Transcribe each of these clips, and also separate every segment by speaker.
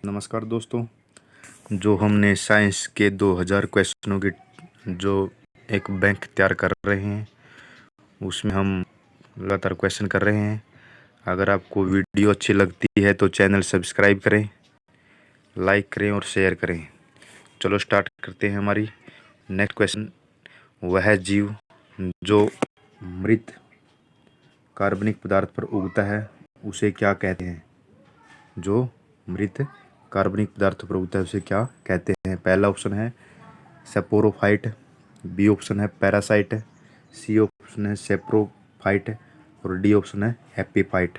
Speaker 1: नमस्कार दोस्तों। जो हमने साइंस के 2000 क्वेश्चनों की जो एक बैंक तैयार कर रहे हैं, उसमें हम लगातार क्वेश्चन कर रहे हैं। अगर आपको वीडियो अच्छी लगती है तो चैनल सब्सक्राइब करें, लाइक करें और शेयर करें। चलो स्टार्ट करते हैं। हमारी नेक्स्ट क्वेश्चन, वह जीव जो मृत कार्बनिक पदार्थ पर उगता है उसे क्या कहते हैं? जो मृत कार्बनिक पदार्थ पर उगता है उसे क्या कहते हैं? पहला ऑप्शन है सेपोरोफाइट, बी ऑप्शन है पैरासाइट, सी ऑप्शन है सेप्रोफाइट और डी ऑप्शन है एपीफाइट।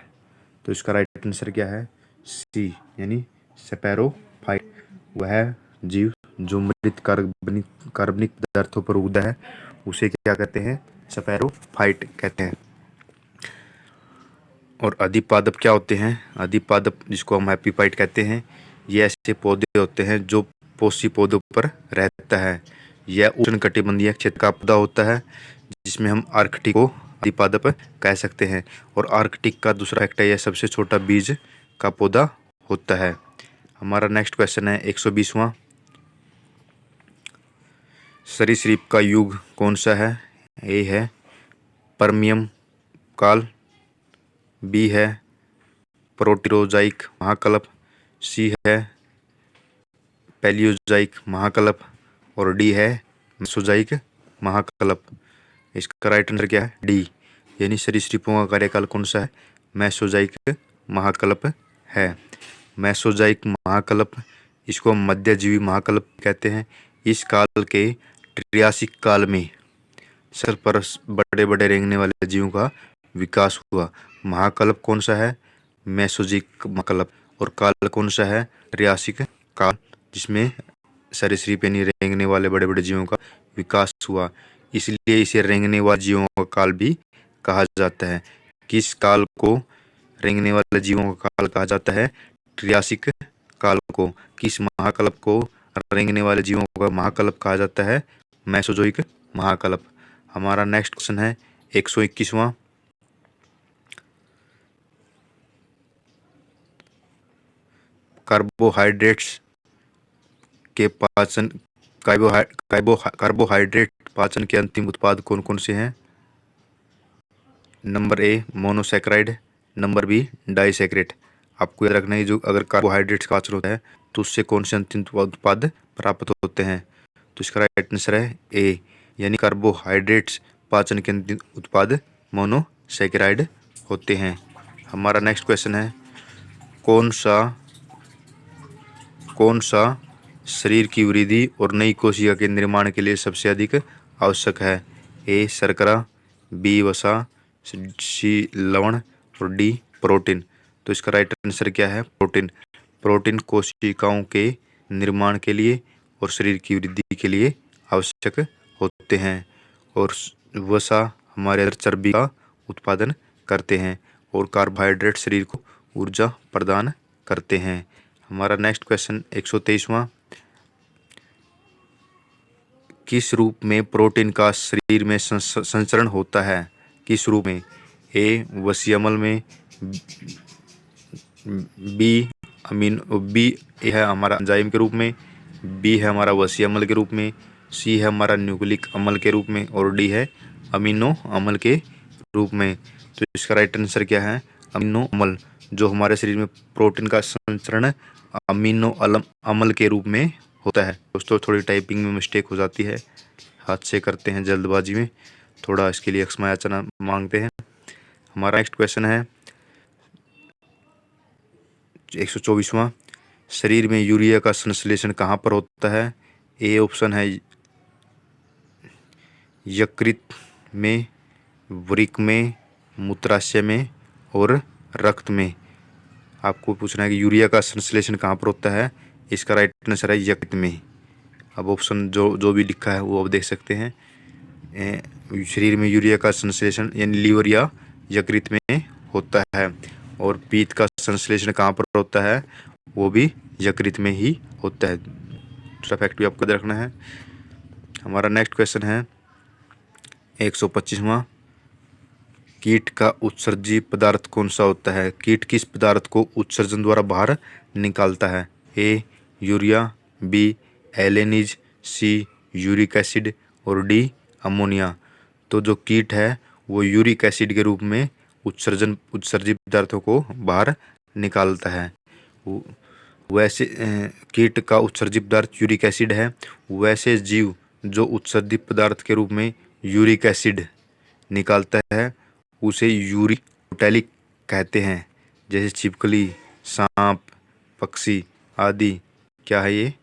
Speaker 1: तो इसका राइट आंसर क्या है? सी यानी सेपेरोफाइट। वह जीव जो मृत कार्बनिक पदार्थों पर उगता है उसे क्या कहते हैं? सेपेरोफाइट कहते हैं। और अधिपादप क्या होते हैं? अधिपादप जिसको हम एपीफाइट कहते हैं, ये ऐसे पौधे होते हैं जो पोषी पौधों पर रहता है। यह उष्णकटिबंधीय क्षेत्र का पौधा होता है जिसमें हम आर्कटिक को अधिपादप कह सकते हैं। और आर्कटिक का दूसरा फैक्ट है, यह सबसे छोटा बीज का पौधा होता है। हमारा नेक्स्ट क्वेश्चन है 120वां, सरीसृप का युग कौन सा है? ए है पर्मियम काल, बी है प्रोटीरोजाइक महाकल्प, सी है पैलियोजाइक महाकल्प और डी है मेसोजाइक महाकल्प। इसका राइट आंसर क्या है? डी यानी सरीसृपों का कार्यकाल कौन सा है? मेसोजाइक महाकल्प है। मेसोजाइक महाकल्प, इसको मध्यजीवी महाकल्प कहते हैं। इस काल के ट्रियासिक काल में सर पर बड़े बड़े रेंगने वाले जीवों का विकास हुआ। महाकल्प कौन सा है? मेसोजिक महाकल्प। और काल कौन सा है? ट्रियासिक काल, जिसमें सरीसृप यानी रेंगने वाले बड़े बड़े जीवों का विकास हुआ। इसलिए इसे रेंगने वाले जीवों का काल भी कहा जाता है। किस काल को रेंगने वाले जीवों का काल कहा जाता है? ट्रियासिक काल को। किस महाकल्प को रेंगने वाले जीवों का महाकल्प कहा जाता है? मेसोजोइक महाकल्प। हमारा नेक्स्ट क्वेश्चन है 121वां, कार्बोहाइड्रेट्स के पाचन कार्बोहाइड्रेट पाचन के अंतिम उत्पाद कौन कौन से हैं? Number A monosaccharide, number B disaccharide. आपको याद रखना है, जो अगर कार्बोहाइड्रेट्स का पाचन होता है तो उससे कौन से अंतिम उत्पाद प्राप्त होते हैं? तो इसका राइट आंसर है ए यानी कार्बोहाइड्रेट्स पाचन के अंतिम उत्पाद मोनोसैकेराइड होते हैं। हमारा नेक्स्ट क्वेश्चन है, कौन सा शरीर की वृद्धि और नई कोशिका के निर्माण के लिए सबसे अधिक आवश्यक है? ए शर्करा, बी वसा, सी लवण और डी प्रोटीन। तो इसका राइट आंसर क्या है? प्रोटीन। प्रोटीन कोशिकाओं के निर्माण के लिए और शरीर की वृद्धि के लिए आवश्यक होते हैं। और वसा हमारे अंदर चर्बी का उत्पादन करते हैं और कार्बोहाइड्रेट शरीर को ऊर्जा प्रदान करते हैं। हमारा नेक्स्ट क्वेश्चन 123वां, किस रूप में प्रोटीन का शरीर में संचरण होता है? किस रूप में? ए वसीय अम्ल में, बी है हमारा एंजाइम के रूप में, बी है हमारा वसीय अम्ल के रूप में, सी है हमारा न्यूक्लिक अम्ल के रूप में और डी है अमीनो अम्ल के रूप में। तो इसका राइट आंसर क्या है? अमीनो अम्ल। जो हमारे शरीर में प्रोटीन का संचरण अमीनो अम्ल के रूप में होता है। दोस्तों थोड़ी टाइपिंग में मिस्टेक हो जाती है, हाथ से करते हैं जल्दबाजी में, थोड़ा इसके लिए क्षमा याचना मांगते हैं। हमारा नेक्स्ट क्वेश्चन है 124वां, शरीर में यूरिया का संश्लेषण कहाँ पर होता है? ए ऑप्शन है यकृत में, वृक्क में, मूत्राशय में और रक्त में। आपको पूछना है कि यूरिया का संश्लेषण कहाँ पर होता है? इसका राइट आंसर है यकृत में। अब ऑप्शन जो भी लिखा है वो आप देख सकते हैं। शरीर में यूरिया का संश्लेषण यानी लीवर या यकृत में होता है। और पीत का संश्लेषण कहाँ पर होता है? वो भी यकृत में ही होता है। दूसरा फैक्ट भी आपको याद रखना है। हमारा नेक्स्ट क्वेश्चन है 125वां, कीट का उत्सर्जी पदार्थ कौन सा होता है? कीट किस पदार्थ को उत्सर्जन द्वारा बाहर निकालता है? A urea, B alanine, C uric acid और डी अमोनिया। तो जो कीट है वो यूरिक एसिड के रूप में उत्सर्जित पदार्थों को बाहर निकालता है। वैसे कीट का उत्सर्जित पदार्थ यूरिक एसिड है। वैसे जीव जो उत्सर्जित पदार्थ के रूप में यूरिक एसिड निकालता है उसे यूरिकोटैलिक कहते हैं। जैसे छिपकली, सांप, पक्षी आदि क्या है, ये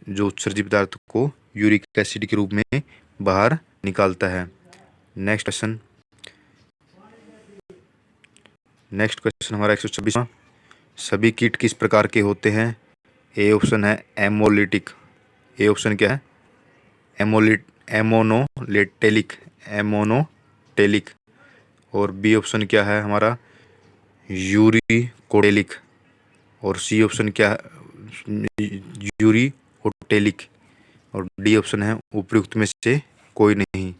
Speaker 1: जो उत्सर्जित पदार्थ को यूरिक एसिड के रूप में बाहर निकालता है। नेक्स्ट क्वेश्चन हमारा 126वां। सभी कीट किस प्रकार के होते हैं? ए ऑप्शन है एमोलिटिक। ए ऑप्शन क्या है? एमोनोटेलिक। और बी ऑप्शन क्या है हमारा? यूरिकोटेलिक। और सी ऑप्शन क्या है? यूरिकोटेलिक। और डी ऑप्शन है उपयुक्त में से कोई नहीं।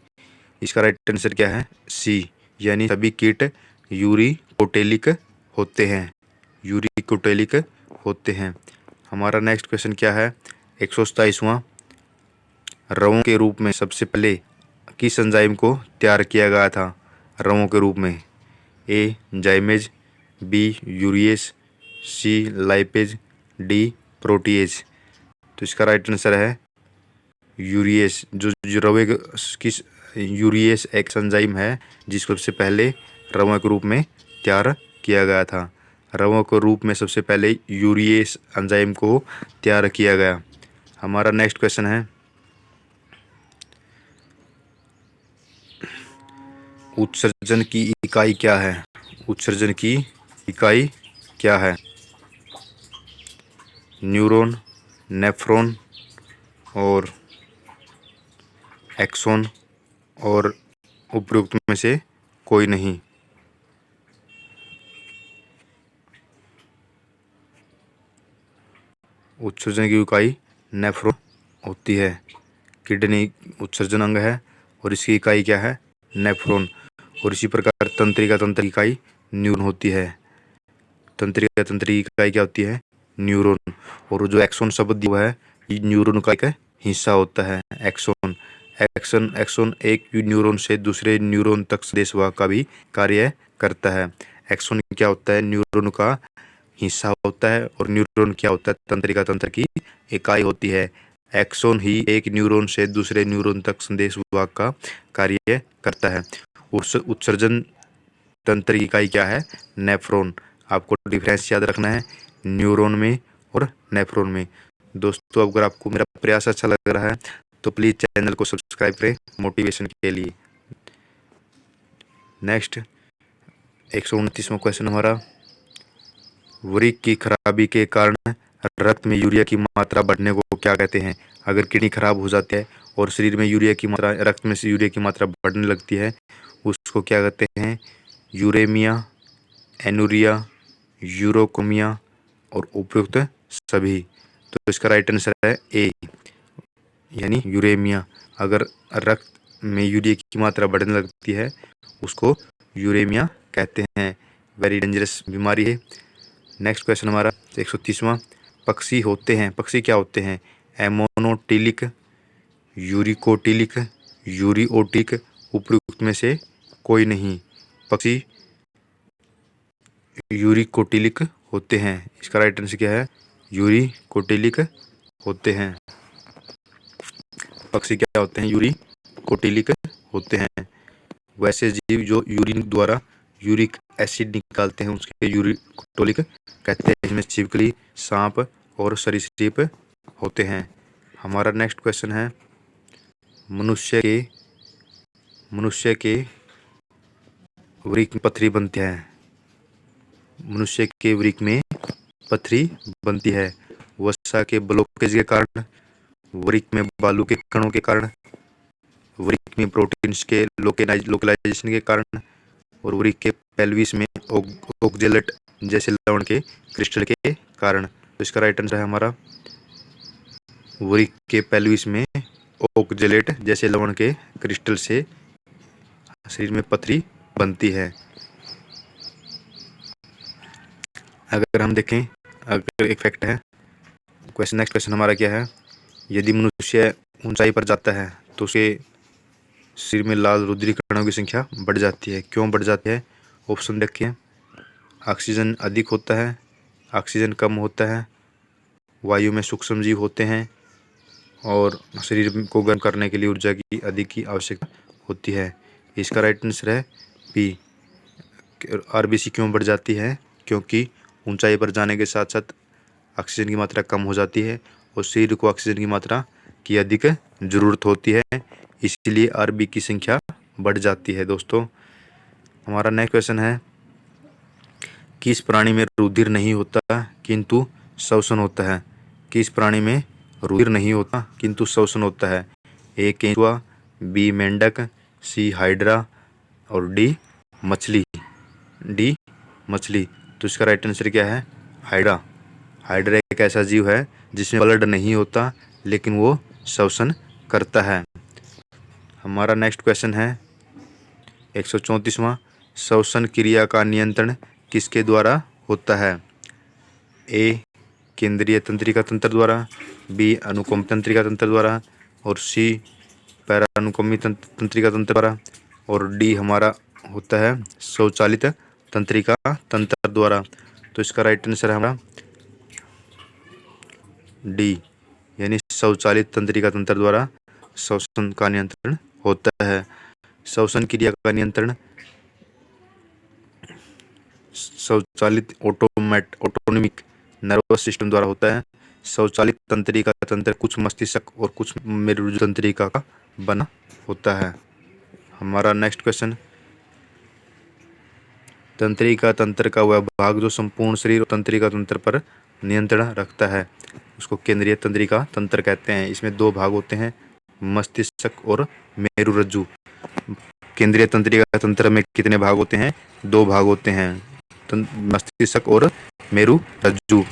Speaker 1: इसका राइट आंसर क्या है? सी, यानी सभी कीट यूरिकोटेलिक होते हैं। यूरिकोटेलिक होते हैं। हमारा नेक्स्ट क्वेश्चन क्या है? 127वां। रवों के रूप में सबसे पहले किस एंजाइम को तैयार किया गया था? रवों के रूप में ए जाइमेज, बी यूरिएस, सी लाइपेज, डी प्रोटीएज। तो इसका राइट आंसर है यूरिएस। जो रवे किस यूरिएस एक एंजाइम है जिसको सबसे पहले रवों के रूप में तैयार किया गया था। रवों के रूप में सबसे पहले यूरिएस एंजाइम को तैयार किया गया। हमारा नेक्स्ट क्वेश्चन है उत्सर्जन की इकाई क्या है? उत्सर्जन की इकाई क्या है? न्यूरॉन, नेफ्रॉन और एक्सॉन और उपयुक्त में से कोई नहीं। उत्सर्जन की इकाई नेफ्रॉन होती है। किडनी उत्सर्जन अंग है और इसकी इकाई क्या है? नेफ्रॉन। और इसी प्रकार तंत्रिका तंत्र की इकाई न्यूरॉन होती है। तंत्रिका तंत्र की इकाई क्या होती है? न्यूरॉन। और जो एक्सॉन शब्द दिया हुआ है ये न्यूरॉन का एक हिस्सा होता है। एक्सॉन एक न्यूरॉन से दूसरे न्यूरॉन तक संदेश वाहक का भी कार्य करता है। एक्सॉन क्या होता है? न्यूरॉन का हिस्सा होता है। और न्यूरॉन क्या होता है? तंत्रिका तंत्र की इकाई होती है। एक्सॉन ही एक न्यूरॉन से दूसरे न्यूरॉन तक संदेश वाहक का कार्य करता है। उत्सर्जन तंत्र की इकाई क्या है? नेफ्रॉन। आपको डिफरेंस याद रखना है न्यूरॉन में और नेफ्रॉन में। दोस्तों अगर आपको मेरा प्रयास अच्छा लग रहा है तो प्लीज़ चैनल को सब्सक्राइब करें मोटिवेशन के लिए। नेक्स्ट 129वां क्वेश्चन हमारा, वृक्क की खराबी के कारण रक्त में यूरिया की मात्रा बढ़ने को क्या कहते हैं? अगर किडनी खराब हो जाती है और शरीर में यूरिया की मात्रा, रक्त में से यूरिया की मात्रा बढ़ने लगती है उसको क्या कहते हैं? यूरेमिया, एनुरिया, यूरोकोमिया और उपयुक्त सभी। तो इसका राइट आंसर है ए, यानी यूरेमिया। अगर रक्त में यूरिया की मात्रा बढ़ने लगती है उसको यूरेमिया कहते हैं। वेरी डेंजरस बीमारी है। नेक्स्ट क्वेश्चन हमारा 130वां। पक्षी होते हैं, पक्षी क्या होते हैं? एमोनोटिलिक, यूरिकोटिलिक, यूरिओटिक, उपयुक्त में से कोई नहीं। पक्षी यूरिकोटिलिक होते हैं। इसका राइट आंसर क्या है? यूरिकोटिलिक होते हैं। पक्षी क्या होते हैं? यूरिकोटिलिक होते हैं। वैसे जीव जो यूरिन द्वारा यूरिक एसिड निकालते हैं उसके यूरिकोटिलिक कहते हैं। इसमें छिपकली, सांप और सरीसृप होते हैं। हमारा नेक्स्ट क्वेश्चन है मनुष्य के वृक्क में पथरी बनती है। मनुष्य के वृक्क में पथरी बनती है वसा के ब्लॉकेज के कारण, वृक्क में बालू के कणों के कारण, वृक्क में प्रोटीन्स के लोकलाइजेशन के कारण और वृक्क के पेल्विस में ऑक्जेलेट जैसे लवण के क्रिस्टल के कारण। तो इसका राइट आंसर है हमारा वृक्क के पेल्विस में ऑक्जेलेट जैसे लवण के क्रिस्टल से शरीर में पथरी बनती है। अगर हम देखें, अगर एक फैक्ट है नेक्स्ट क्वेश्चन हमारा क्या है, यदि मनुष्य ऊंचाई पर जाता है तो उसके शरीर में लाल रुधिर कणों की संख्या बढ़ जाती है। क्यों बढ़ जाती है? ऑप्शन देखिए, ऑक्सीजन अधिक होता है, ऑक्सीजन कम होता है, वायु में सूक्ष्म जीव होते हैं, और शरीर को गर्म करने के लिए ऊर्जा की अधिक की आवश्यकता होती है। इसका राइट आंसर है बी, आरबीसी क्यों बढ़ जाती है? क्योंकि ऊंचाई पर जाने के साथ साथ ऑक्सीजन की मात्रा कम हो जाती है और शरीर को ऑक्सीजन की मात्रा की अधिक ज़रूरत होती है, इसलिए आरबी की संख्या बढ़ जाती है। दोस्तों, हमारा नेक्स्ट क्वेश्चन है, किस प्राणी में रुधिर नहीं होता किंतु श्वसन होता है? किस प्राणी में रुधिर नहीं होता किंतु श्वसन होता है? ए केंचुआ, बी मेंढक, सी हाइड्रा और डी मछली। तो इसका राइट आंसर क्या है? हाइड्रा। हाइड्रा एक ऐसा जीव है जिसमें ब्लड नहीं होता लेकिन वो श्वसन करता है। हमारा नेक्स्ट क्वेश्चन है 134वां, श्वसन क्रिया का नियंत्रण किसके द्वारा होता है? ए केंद्रीय तंत्रिका तंत्र द्वारा, बी अनुकंपी तंत्रिका तंत्र द्वारा और सी पैरानुकंपी तंत्रिका तंत्र द्वारा और डी हमारा होता है स्वचालित तंत्रिका तंत्र द्वारा। तो इसका राइट आंसर है हमारा डी, यानी स्वचालित तंत्रिका तंत्र द्वारा श्वसन का नियंत्रण होता है। श्वसन क्रिया का नियंत्रण स्वचालित ऑटोनोमिक नर्वस सिस्टम द्वारा होता है। स्वचालित तंत्रिका तंत्र कुछ मस्तिष्क और कुछ मेरुरज्जु तंत्रिका का बना होता है। हमारा नेक्स्ट क्वेश्चन, तंत्रिका तंत्र का वह भाग जो संपूर्ण शरीर और तंत्रिका तंत्र पर नियंत्रण रखता है उसको केंद्रीय तंत्रिका तंत्र कहते हैं। इसमें दो भाग होते हैं, मस्तिष्क और मेरुरज्जु। केंद्रीय तंत्रिका तंत्र में कितने भाग होते हैं? दो भाग होते हैं, मस्तिष्क और मेरुरज्जु।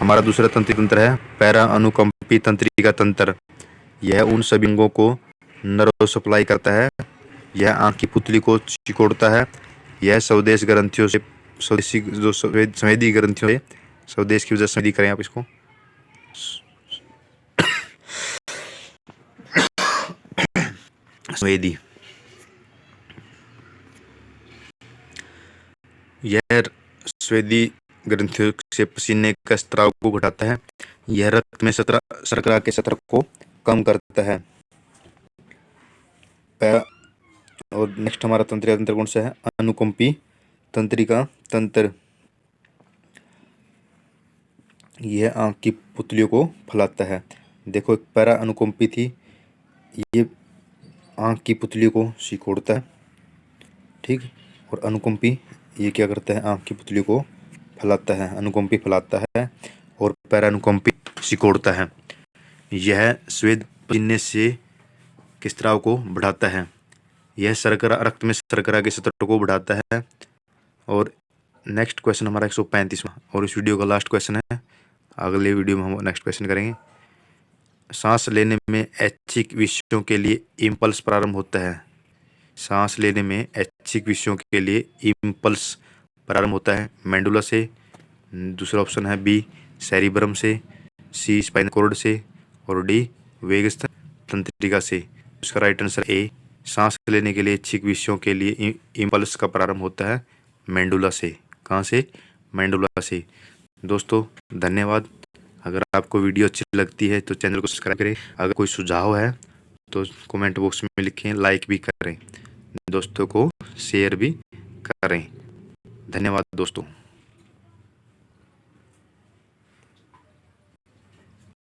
Speaker 1: हमारा दूसरा तंत्रिका तंत्र है पैरा अनुकंपी तंत्रिका तंत्र। यह उन सभी अंगों को नर्व सप्लाई करता है। यह आंख की पुतली को सिकोड़ता है। यह स्वदेश ग्रंथियों से स्वदेशी जो संवेदी ग्रंथियों से स्वदेश की वजह से संवेदी करें आप इसको संवेदी, यह स्वेदी ग्रंथियों से पसीने का स्त्राव को घटाता है। यह रक्त में शर्करा के स्तर को कम करता है। और नेक्स्ट हमारा तंत्रिका तंत्र कौन सा है? अनुकंपी तंत्रिका तंत्र। यह आंख की पुतलियों को फैलाता है। देखो, एक पैरा अनुकंपी थी, ये आंख की पुतलियों को सिकोड़ता है, ठीक, और अनुकंपी ये क्या करता है? आंख की पुतलियों को फैलाता है। अनुकंपी फैलाता है और पैरा अनुकंपी सिकोड़ता है। यह स्वेद पसीने से के स्त्राव को बढ़ाता है। यह शर्करा रक्त में शर्करा के स्तर को बढ़ाता है। और नेक्स्ट क्वेश्चन हमारा 135वां और इस वीडियो का लास्ट क्वेश्चन है। अगले वीडियो में हम नेक्स्ट क्वेश्चन करेंगे। सांस लेने में ऐच्छिक विषयों के लिए इम्पल्स प्रारंभ होता है। सांस लेने में ऐच्छिक विषयों के लिए इम्पल्स प्रारंभ होता है मेंडुला से। दूसरा ऑप्शन है बी सेरिब्रम से, सी स्पाइनल कॉर्ड से और डी वेगस तंत्रिका से। इसका राइट आंसर ए, सांस लेने के लिए ऐच्छिक विषयों के लिए इम्पल्स का प्रारंभ होता है मेंडुला से। कहाँ से? मेंडुला से। दोस्तों धन्यवाद। अगर आपको वीडियो अच्छी लगती है तो चैनल को सब्सक्राइब करें। अगर कोई सुझाव है तो कमेंट बॉक्स में लिखें, लाइक भी करें, दोस्तों को शेयर भी करें। धन्यवाद दोस्तों।